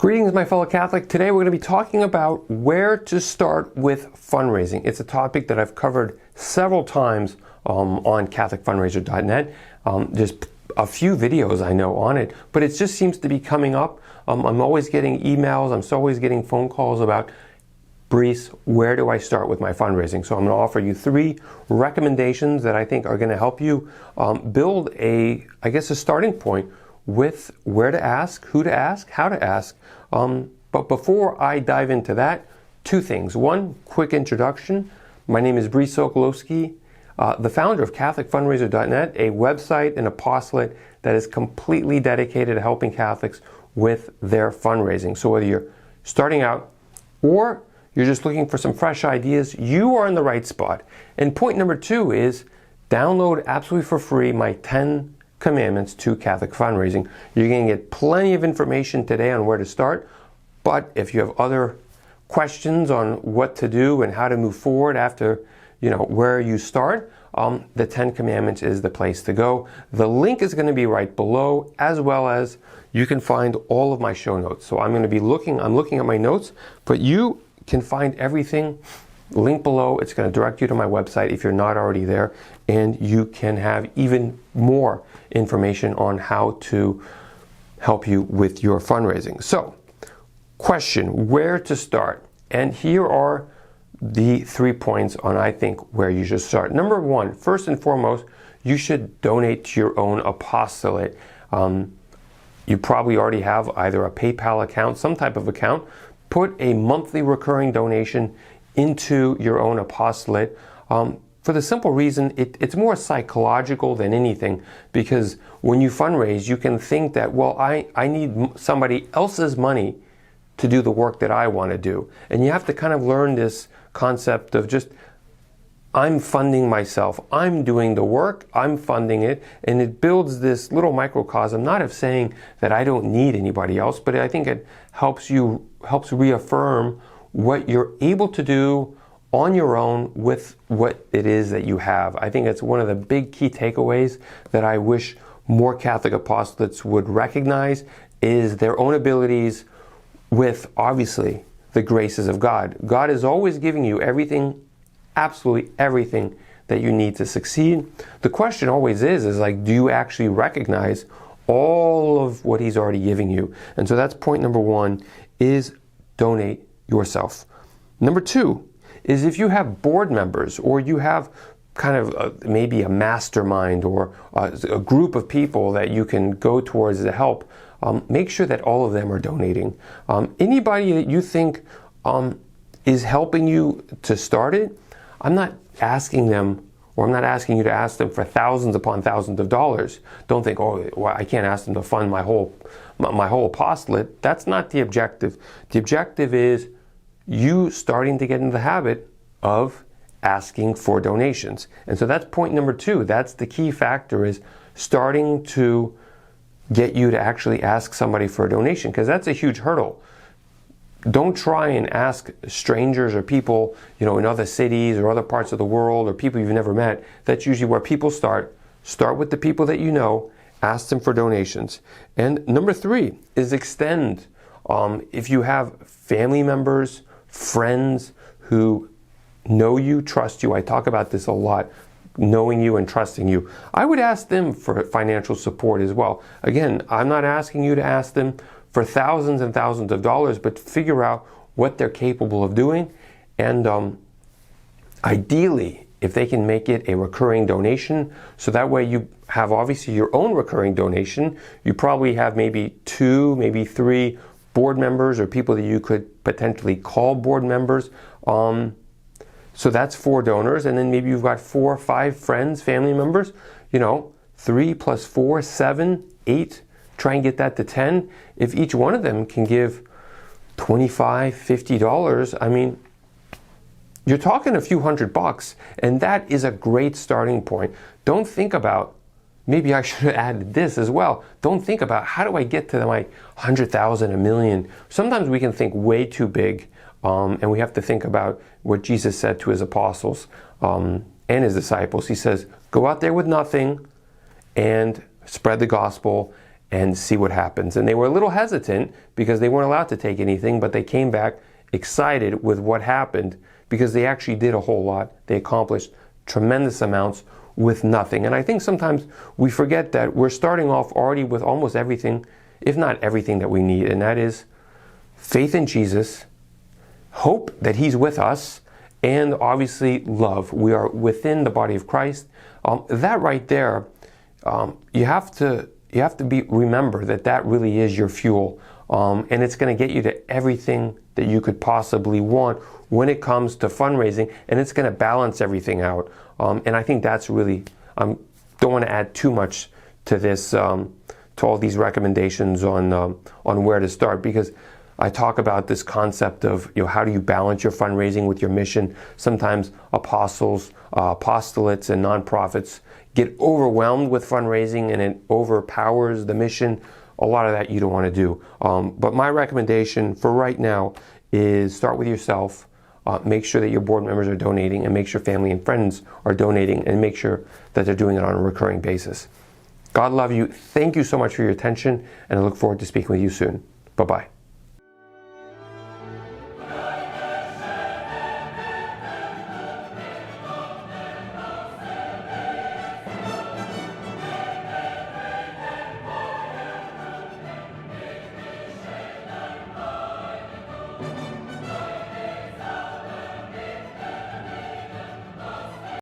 Greetings, my fellow Catholic. Today we're going to be talking about where to start with fundraising. It's a topic that I've covered several times on CatholicFundraiser.net. There's a few videos I know on it, but it just seems to be coming up. I'm always getting emails, I'm always getting phone calls about, Brice, where do I start with my fundraising? So I'm going to offer you 3 recommendations that I think are going to help you build a starting point with where to ask, who to ask, how to ask. But before I dive into that, 2 things. 1, quick introduction. My name is Brice Sokolowski, the founder of CatholicFundraiser.net, a website and apostolate that is completely dedicated to helping Catholics with their fundraising. So whether you're starting out or you're just looking for some fresh ideas, you are in the right spot. And point number 2 is download absolutely for free my 10 commandments to Catholic fundraising. You're going to get plenty of information today on where to start, but if you have other questions on what to do and how to move forward after, where you start, the 10 commandments is the place to go. The link is going to be right below, as well as you can find all of my show notes. So I'm looking at my notes, but you can find everything. Link below. It's going to direct you to my website if you're not already there, and you can have even more information on how to help you with your fundraising. So, question, where to start? And here are the 3 points on, I think, where you should start. Number 1, first and foremost, you should donate to your own apostolate. You probably already have either a PayPal account, some type of account. Put a monthly recurring donation into your own apostolate, for the simple reason it's more psychological than anything, because when you fundraise, you can think that, well, I need somebody else's money to do the work that I want to do. And you have to kind of learn this concept of just, I'm funding myself, I'm doing the work, I'm funding it, and it builds this little microcosm, not of saying that I don't need anybody else, but I think it helps reaffirm what you're able to do on your own with what it is that you have. I think it's one of the big key takeaways that I wish more Catholic apostolates would recognize, is their own abilities with, obviously, the graces of God. God is always giving you everything, absolutely everything that you need to succeed. The question always is do you actually recognize all of what He's already giving you? And so that's point number 1, is donate yourself. Number 2 is, if you have board members, or you have kind of maybe a mastermind or a group of people that you can go towards to help, make sure that all of them are donating. Anybody that you think is helping you to start it, I'm not asking them, or I'm not asking you to ask them for thousands upon thousands of dollars. Don't think, oh, well, I can't ask them to fund my whole apostolate. That's not the objective. The objective is you starting to get into the habit of asking for donations. And so that's point number 2. That's the key factor, is starting to get you to actually ask somebody for a donation, because that's a huge hurdle. Don't try and ask strangers or people, in other cities or other parts of the world, or people you've never met. That's usually where people start. Start with the people that you know, ask them for donations. And number 3 is extend. If you have family members, friends who know you, trust you, I talk about this a lot, knowing you and trusting you, I would ask them for financial support as well. Again, I'm not asking you to ask them for thousands and thousands of dollars, but figure out what they're capable of doing. And ideally, if they can make it a recurring donation, so that way you have obviously your own recurring donation. You probably have maybe 2, maybe 3 board members, or people that you could potentially call board members. So that's 4 donors, and then maybe you've got 4 or 5 friends, family members. 3 plus 4, 7, 8. Try and get that to 10. If each one of them can give $25, $50, I mean, you're talking a few $100, and that is a great starting point. Don't think about, maybe I should have added this as well. Don't think about, how do I get to my 100,000, a million? Sometimes we can think way too big, and we have to think about what Jesus said to His apostles and His disciples. He says, go out there with nothing and spread the gospel and see what happens. And they were a little hesitant because they weren't allowed to take anything, but they came back excited with what happened because they actually did a whole lot. They accomplished tremendous amounts with nothing. And I think sometimes we forget that we're starting off already with almost everything, if not everything that we need, and that is faith in Jesus, hope that He's with us, and obviously love. We are within the body of Christ. That right there, you have to remember that really is your fuel, and it's going to get you to everything that you could possibly want when it comes to fundraising, and it's going to balance everything out. And I think that's really, don't want to add too much to this, to all these recommendations on where to start, because I talk about this concept of, how do you balance your fundraising with your mission? Sometimes apostles, apostolates, and nonprofits get overwhelmed with fundraising and it overpowers the mission. A lot of that you don't want to do. But my recommendation for right now is start with yourself. Make sure that your board members are donating, and make sure family and friends are donating, and make sure that they're doing it on a recurring basis. God love you. Thank you so much for your attention, and I look forward to speaking with you soon. Bye-bye.